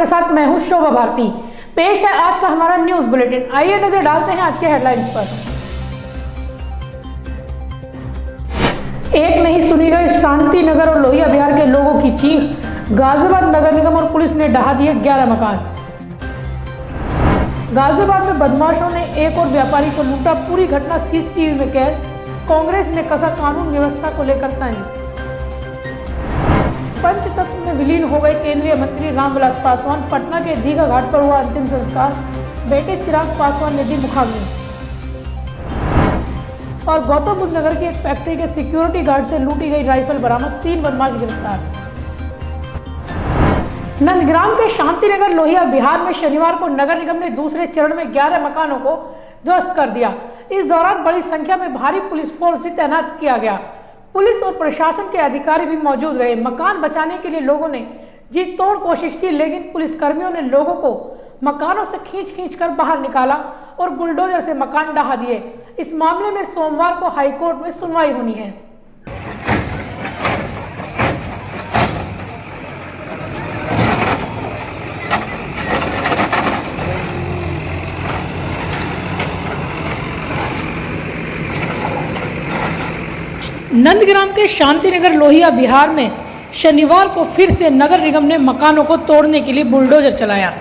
आपके साथ मैं हूं शोभा भारती। पेश है आज का हमारा न्यूज बुलेटिन। आइए नजर डालते हैं आज के हेडलाइंस पर। एक नहीं सुनी गई शांति नगर और लोहिया बिहार के लोगों की चीख। गाजियाबाद नगर निगम और पुलिस ने ढहा दिए 11 मकान। गाजियाबाद में बदमाशों ने एक और व्यापारी को लूटा, पूरी घटना सीसीटीवी में कैद। कांग्रेस ने कसा कानून व्यवस्था को लेकर तंज। पंचतत्व में विलीन हो गए केंद्रीय मंत्री रामविलास पासवान। पटना के दीघा घाट पर हुआ अंतिम संस्कार। बेटे चिराग पासवान ने दी मुखाग्नि। और गौतम बुद्ध नगर की एक फैक्ट्री के सिक्योरिटी गार्ड से लूटी गई राइफल बरामद, 3 बदमाश गिरफ्तार। नंदग्राम के शांतिनगर लोहिया बिहार में शनिवार को नगर निगम ने दूसरे चरण में 11 मकानों को ध्वस्त कर दिया। इस दौरान बड़ी संख्या में भारी पुलिस फोर्स भी तैनात किया गया। पुलिस और प्रशासन के अधिकारी भी मौजूद रहे। मकान बचाने के लिए लोगों ने जी तोड़ कोशिश की, लेकिन पुलिसकर्मियों ने लोगों को मकानों से खींच कर बाहर निकाला और बुलडोजर से मकान ढहा दिए। इस मामले में सोमवार को हाईकोर्ट में सुनवाई होनी है। नंदग्राम के शांतिनगर लोहिया बिहार में शनिवार को फिर से नगर निगम ने मकानों को तोड़ने के लिए बुलडोजर चलाया।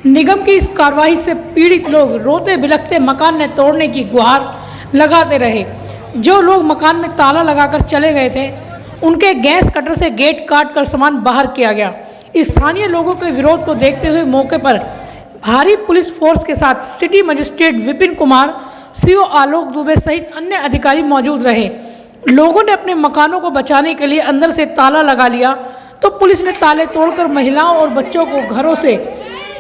निगम की इस कार्रवाई से पीड़ित लोग रोते बिलखते मकान ने तोड़ने की गुहार लगाते रहे। जो लोग मकान में ताला लगाकर चले गए थे, उनके गैस कटर से गेट काट कर सामान बाहर किया गया। स्थानीय लोगों के विरोध को देखते हुए मौके पर भारी पुलिस फोर्स के साथ city magistrate Vipin Kumar, CO Alok Dubey सहित अन्य अधिकारी मौजूद रहे। लोगों ने अपने मकानों को बचाने के लिए अंदर से ताला लगा लिया, तो पुलिस ने ताले तोड़कर महिलाओं और बच्चों को घरों से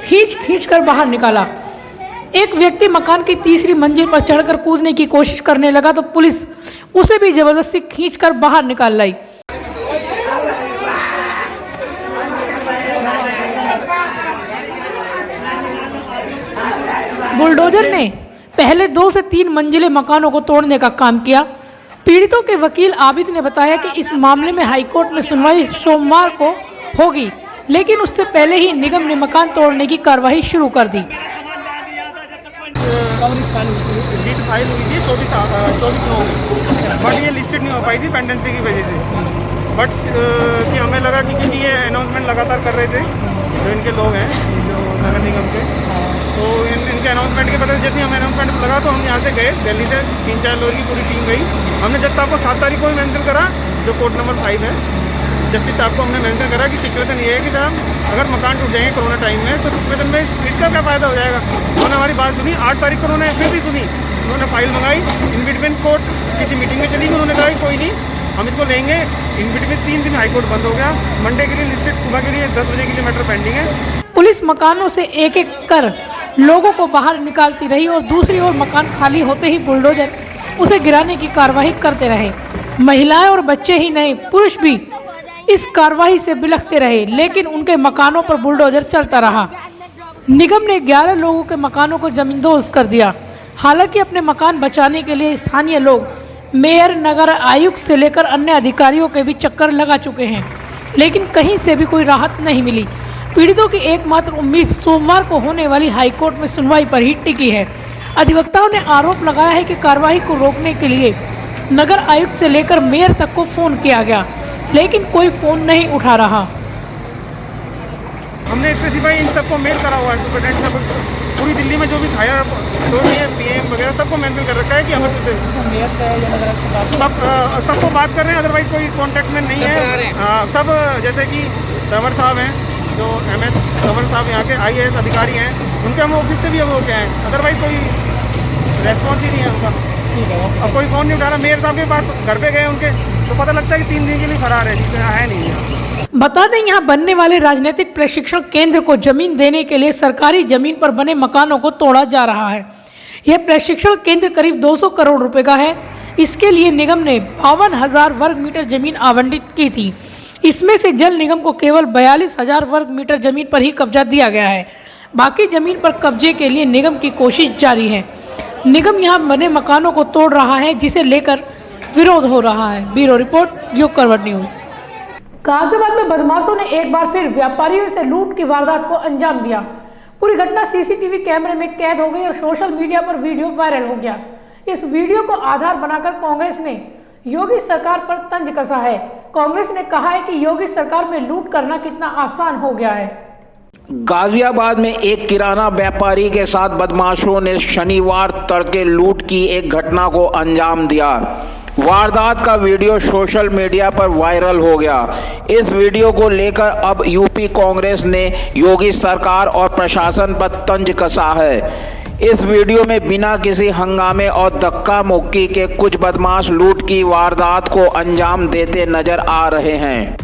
खींच कर बाहर निकाला। एक व्यक्ति मकान की तीसरी मंजिल पर चढ़कर कूदने की कोशिश करने लगा, तो पुलिस उसे भी जबरदस्ती खींचकर बाहर निकाल लाई। बुलडोजर ने पहले 2 से 3 मंजिले मकानों को तोड़ने का काम किया। पीड़ितों के वकील आबिद ने बताया कि इस मामले में हाईकोर्ट में सुनवाई सोमवार को होगी, लेकिन उससे पहले ही निगम ने मकान तोड़ने की कार्रवाई शुरू कर दी। फाइल हुई थी 24 बट ये लिस्टेड नहीं हो पाई थी पेंडेंसी की वजह से। बट कि हमें लगा कि क्योंकि ये अनाउंसमेंट लगातार कर रहे थे जो इनके लोग हैं, जो नगर निगम के, तो इनके अनाउंसमेंट के पता जैसे हम अनाउंसमेंट लगा तो हम यहाँ से गए, दिल्ली से 3-4 लोगों की पूरी टीम गई। हमने जज साहब को 7 तारीख को भी मेंशन करा, जो कोर्ट नंबर 5 है, जस्टिस साहब को हमने मेंशन करा कि सिचुएशन ये है कि साहब अगर मकान टूट जाएंगे कोरोना टाइम में, तो सिचुएशन में इसका क्या फ़ायदा हो जाएगा। उन्होंने हमारी बात सुनी। 8 तारीख को उन्होंने फिर भी सुनी, उन्होंने फाइल मंगाई। इन बिटवीन कोर्ट किसी मीटिंग में चली गई, उन्होंने कहा कि कोई नहीं, हम इसको लेंगे। इन बिटवीन 3 दिन हाईकोर्ट बंद हो गया। मंडे के लिए लिस्टेड सुबह के लिए 10 बजे के लिए मैटर पेंडिंग है। पुलिस मकानों से एक एक कर लोगों को बाहर निकालती रही और दूसरी ओर मकान खाली होते ही बुलडोजर उसे गिराने की कार्रवाई करते रहे। महिलाएं और बच्चे ही नहीं, पुरुष भी इस कार्रवाई से बिलखते रहे, लेकिन उनके मकानों पर बुलडोजर चलता रहा। निगम ने 11 लोगों के मकानों को जमींदोज कर दिया। हालांकि अपने मकान बचाने के लिए स्थानीय लोग मेयर, नगर आयुक्त से लेकर अन्य अधिकारियों के भी चक्कर लगा चुके हैं, लेकिन कहीं से भी कोई राहत नहीं मिली। पीड़ितों की एकमात्र उम्मीद सोमवार को होने वाली हाईकोर्ट में सुनवाई पर ही टिकी है। अधिवक्ताओं ने आरोप लगाया है कि कार्रवाई को रोकने के लिए नगर आयुक्त से लेकर मेयर तक को फोन किया गया, लेकिन कोई फोन नहीं उठा रहा। हमने स्पेसिफाई इन सबको मेल करा हुआ है, सुपरिटेंडेंट सब पूरी दिल्ली में जो भी हायर PM वगैरह सबको मेंशन कर रखा है कि हमें सबको बात कर रहे हैं, अदरवाइज कोई कॉन्टेक्ट में नहीं है। सब जैसे कि तंवर साहब हैं, जो MS तंवर साहब यहाँ के IAS अधिकारी हैं, उनके हम ऑफिस से भी अब हो गए हैं, अदरवाइज कोई रेस्पॉन्स ही नहीं है उनका। अब कोई फ़ोन नहीं उठा रहा। मेयर साहब के पास घर पे गए उनके, तो पता लगता है कि 3 दिन के लिए फरार है, जिसमें है नहीं है। बता दें, यहाँ बनने वाले राजनीतिक प्रशिक्षण केंद्र को जमीन देने के लिए सरकारी जमीन पर बने मकानों को तोड़ा जा रहा है। यह प्रशिक्षण केंद्र करीब 200 करोड़ रुपए का है। इसके लिए निगम ने 52,000 वर्ग मीटर जमीन आवंटित की थी। इसमें से जल निगम को केवल 42,000 वर्ग मीटर जमीन पर ही कब्जा दिया गया है। बाकी जमीन पर कब्जे के लिए निगम की कोशिश जारी है। निगम यहाँ बने मकानों को तोड़ रहा है, जिसे लेकर विरोध हो रहा है। ब्यूरो रिपोर्ट, योग करवट न्यूज। गाजियाबाद में बदमाशों ने एक बार फिर व्यापारियों से लूट की वारदात को अंजाम दिया। पूरी घटना सीसीटीवी कैमरे में कैद हो गई और सोशल मीडिया पर वीडियो वायरल हो गया। इस वीडियो को आधार बनाकर कांग्रेस ने योगी सरकार पर तंज कसा है। कांग्रेस ने कहा है कि योगी सरकार में लूट करना कितना आसान हो गया है। गाजियाबाद में एक किराना व्यापारी के साथ बदमाशों ने शनिवार तड़के लूट की एक घटना को अंजाम दिया। वारदात का वीडियो सोशल मीडिया पर वायरल हो गया। इस वीडियो को लेकर अब यूपी कांग्रेस ने योगी सरकार और प्रशासन पर तंज कसा है। इस वीडियो में बिना किसी हंगामे और धक्का मुक्की के कुछ बदमाश लूट की वारदात को अंजाम देते नजर आ रहे हैं।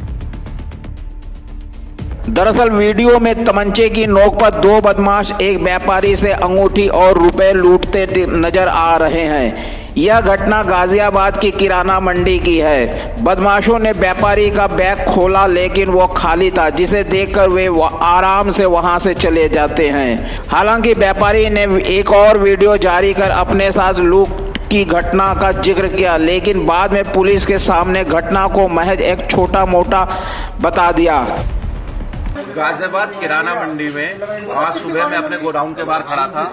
दरअसल वीडियो में तमंचे की नोक पर दो बदमाश एक व्यापारी से अंगूठी और रुपए लूटते नजर आ रहे हैं। यह घटना गाजियाबाद की किराना मंडी की है। बदमाशों ने व्यापारी का बैग खोला लेकिन वो खाली था, जिसे देखकर वे आराम से वहां से चले जाते हैं। हालांकि व्यापारी ने एक और वीडियो जारी कर अपने साथ लूट की घटना का जिक्र किया, लेकिन बाद में पुलिस के सामने घटना को महज एक छोटा मोटा बता दिया। गाजियाबाद किराना मंडी में आज सुबह मैं अपने गोडाउन के बाहर खड़ा था।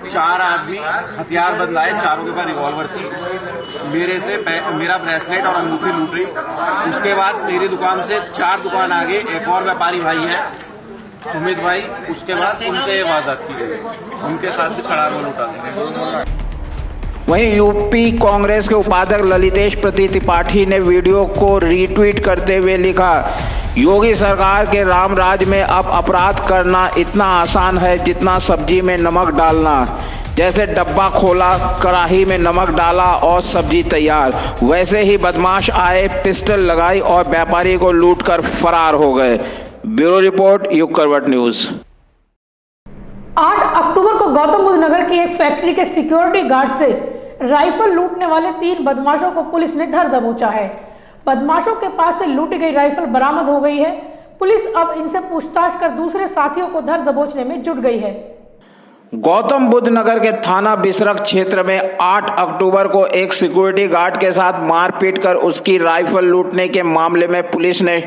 4 आदमी हथियार बंद लाए, चारों के पास रिवॉल्वर थी। मेरे से मेरा ब्रेसलेट और अंगूठी लूट रही। उसके बाद मेरी दुकान से 4 दुकान आगे एक और व्यापारी भाई है, सुमित भाई। उसके बाद उनसे ये वारदात की गई, उनके साथ भी खड़ा रोल उठा देंगे। वहीं यूपी कांग्रेस के उपाध्यक्ष ललितेश त्रिपाठी ने वीडियो को रीट्वीट करते हुए लिखा, योगी सरकार के राम राज में अब अपराध करना इतना आसान है जितना सब्जी में नमक डालना। जैसे डब्बा खोला, कढ़ाई में नमक डाला और सब्जी तैयार। वैसे ही बदमाश आए, पिस्टल लगाई और व्यापारी को लूटकर फरार हो गए। ब्यूरो रिपोर्ट, युग करवट न्यूज। 8 अक्टूबर को गौतम बुद्ध नगर की एक फैक्ट्री के सिक्योरिटी गार्ड से राइफल लूटने वाले 3 बदमाशों को पुलिस ने धर दबोचा है। बदमाशों के पास से लूटी गई राइफल बरामद हो गई है। पुलिस अब इनसे पूछताछ कर दूसरे साथियों को धर दबोचने में जुट गई है। गौतम बुद्ध नगर के थाना बिसरख क्षेत्र में 8 अक्टूबर को एक सिक्योरिटी गार्ड के साथ मारपीट कर उसकी राइफल लूटने के मामले में पुलिस ने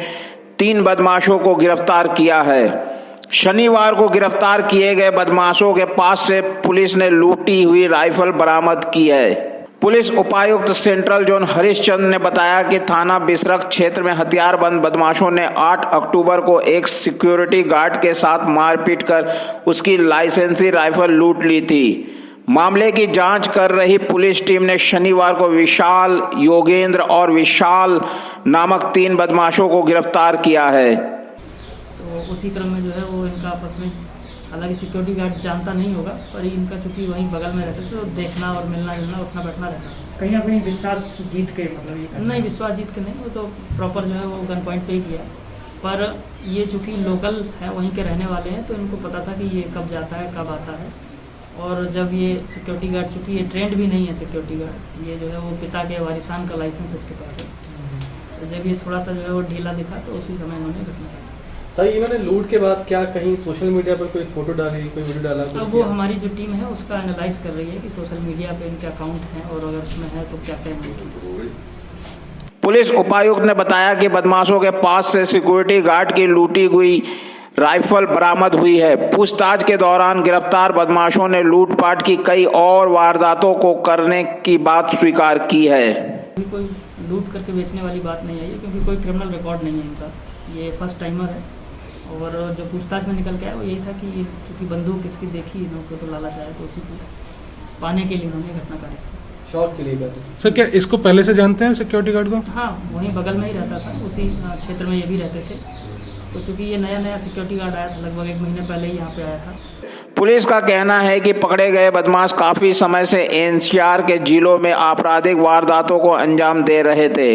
3 बदमाशों को गिरफ्तार किया है। शनिवार को गिरफ्तार किए गए बदमाशों के पास से पुलिस ने लूटी हुई राइफल बरामद की है। पुलिस उपायुक्त सेंट्रल जोन हरिश्चंद्र ने बताया कि थाना बिसरख क्षेत्र में हथियारबंद बदमाशों ने 8 अक्टूबर को एक सिक्योरिटी गार्ड के साथ मारपीट कर उसकी लाइसेंसी राइफल लूट ली थी। मामले की जांच कर रही पुलिस टीम ने शनिवार को विशाल, योगेंद्र और विशाल नामक 3 बदमाशों को गिरफ्तार किया है। तो उसी क्रम में जो है वो इनका आपस में, हालांकि सिक्योरिटी गार्ड जानता नहीं होगा, पर इनका चूंकि वहीं बगल में रहते थे तो देखना और मिलना जुलना, उठना बैठना रहता है। कहीं ना कहीं विश्वास जीत के, मतलब ये नहीं, विश्वास जीत के नहीं, वो तो प्रॉपर जो है वो गन पॉइंट पे ही किया। पर ये चूंकि लोकल है, वहीं के रहने वाले हैं, तो इनको पता था कि ये कब जाता है कब आता है। और जब ये सिक्योरिटी गार्ड, चूँकि ये ट्रेंड भी नहीं है सिक्योरिटी गार्ड, ये जो है वो पिता के वारिसान का लाइसेंस इसके पास है, तो जब ये थोड़ा सा जो है वो ढीला दिखा तो उसी समय इन्होंने घटना की। सर, इन्होंने लूट के बाद क्या कहीं सोशल मीडिया पर कोई फोटो डाली, कोई वीडियो डाला? अब वो हमारी जो टीम है उसका एनालाइज कर रही है कि सोशल मीडिया पे इनके अकाउंट हैं और अगर उसमें है तो क्या कहेंगे। पुलिस उपायुक्त ने बताया कि बदमाशों के पास से सिक्योरिटी गार्ड की लूटी हुई राइफल बरामद हुई है। पूछताछ के दौरान गिरफ्तार बदमाशों ने लूटपाट की कई और वारदातों को करने की बात स्वीकार की है। कोई लूट करके बेचने वाली बात नहीं आई है, क्योंकि कोई क्रिमिनल रिकॉर्ड नहीं है इनका, ये फर्स्ट टाइमर है। और जो पूछताछ में निकल के आया वो यही था कि चूँकि बंदूक किसकी देखी इन्होंने तो लालच आया, तो उसी को पाने के लिए उन्होंने घटना करी। शौक के लिए करते। सर, क्या इसको पहले से जानते हैं सिक्योरिटी गार्ड को? हाँ, वहीं बगल में ही रहता था, उसी क्षेत्र में ये भी रहते थे। तो चूँकि ये नया सिक्योरिटी गार्ड आया था, लगभग 1 महीने पहले ही यहाँ पे आया था। पुलिस का कहना है कि पकड़े गए बदमाश काफी समय से एनसीआर के जिलों में आपराधिक वारदातों को अंजाम दे रहे थे।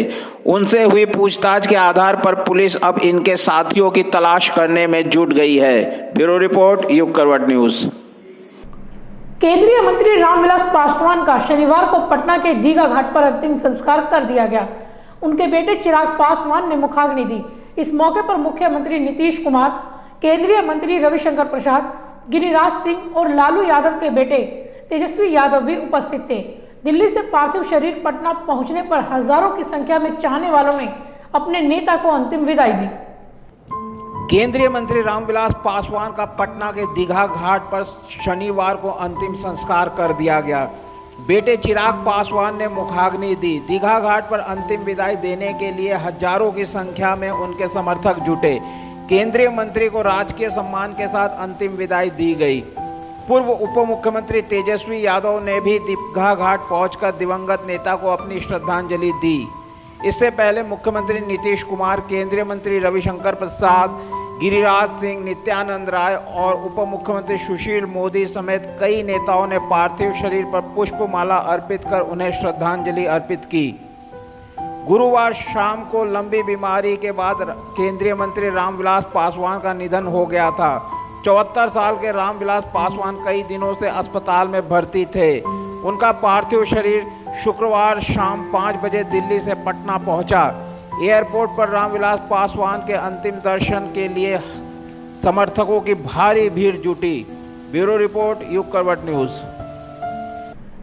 उनसे हुई पूछताछ के आधार पर पुलिस अब इनके साथियों की तलाश करने में जुट गई है। ब्यूरो रिपोर्ट, युग करवट न्यूज। केंद्रीय मंत्री रामविलास पासवान का शनिवार को पटना के दीघा घाट पर अंतिम संस्कार कर दिया गया। उनके बेटे चिराग पासवान ने मुखाग्नि दी। इस मौके पर मुख्यमंत्री नीतीश कुमार, केंद्रीय मंत्री रविशंकर प्रसाद, गिरिराज सिंह और लालू यादव के बेटे तेजस्वी यादव भी उपस्थित थे। दिल्ली से पार्थिव शरीर पटना पहुंचने पर हजारों की संख्या में चाहने वालों ने अपने नेता को अंतिम विदाई दी। केंद्रीय मंत्री रामविलास पासवान का पटना के दीघा घाट पर शनिवार को अंतिम संस्कार कर दिया गया। बेटे चिराग पासवान ने मुखाग्नि दी। दीघा घाट पर अंतिम विदाई देने के लिए हजारों की संख्या में उनके समर्थक जुटे। केंद्रीय मंत्री को राजकीय सम्मान के साथ अंतिम विदाई दी गई। पूर्व उप मुख्यमंत्री तेजस्वी यादव ने भी दीघा घाट पहुंचकर दिवंगत नेता को अपनी श्रद्धांजलि दी। इससे पहले मुख्यमंत्री नीतीश कुमार, केंद्रीय मंत्री रविशंकर प्रसाद, गिरिराज सिंह, नित्यानंद राय और उप मुख्यमंत्री सुशील मोदी समेत कई नेताओं ने पार्थिव शरीर पर पुष्पमाला अर्पित कर उन्हें श्रद्धांजलि अर्पित की। गुरुवार शाम को लंबी बीमारी के बाद केंद्रीय मंत्री रामविलास पासवान का निधन हो गया था। 74 साल के रामविलास पासवान कई दिनों से अस्पताल में भर्ती थे। उनका पार्थिव शरीर शुक्रवार शाम 5 बजे दिल्ली से पटना पहुंचा। एयरपोर्ट पर रामविलास पासवान के अंतिम दर्शन के लिए समर्थकों की भारी भीड़ जुटी। ब्यूरो रिपोर्ट, युग करवट न्यूज।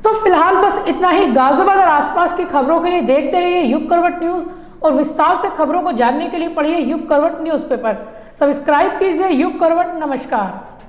तो फिलहाल बस इतना ही। गाजियाबाद और आसपास की खबरों के लिए देखते रहिए युग करवट न्यूज और विस्तार से खबरों को जानने के लिए पढ़िए युग करवट न्यूज़पेपर। सब्सक्राइब कीजिए युग करवट। नमस्कार।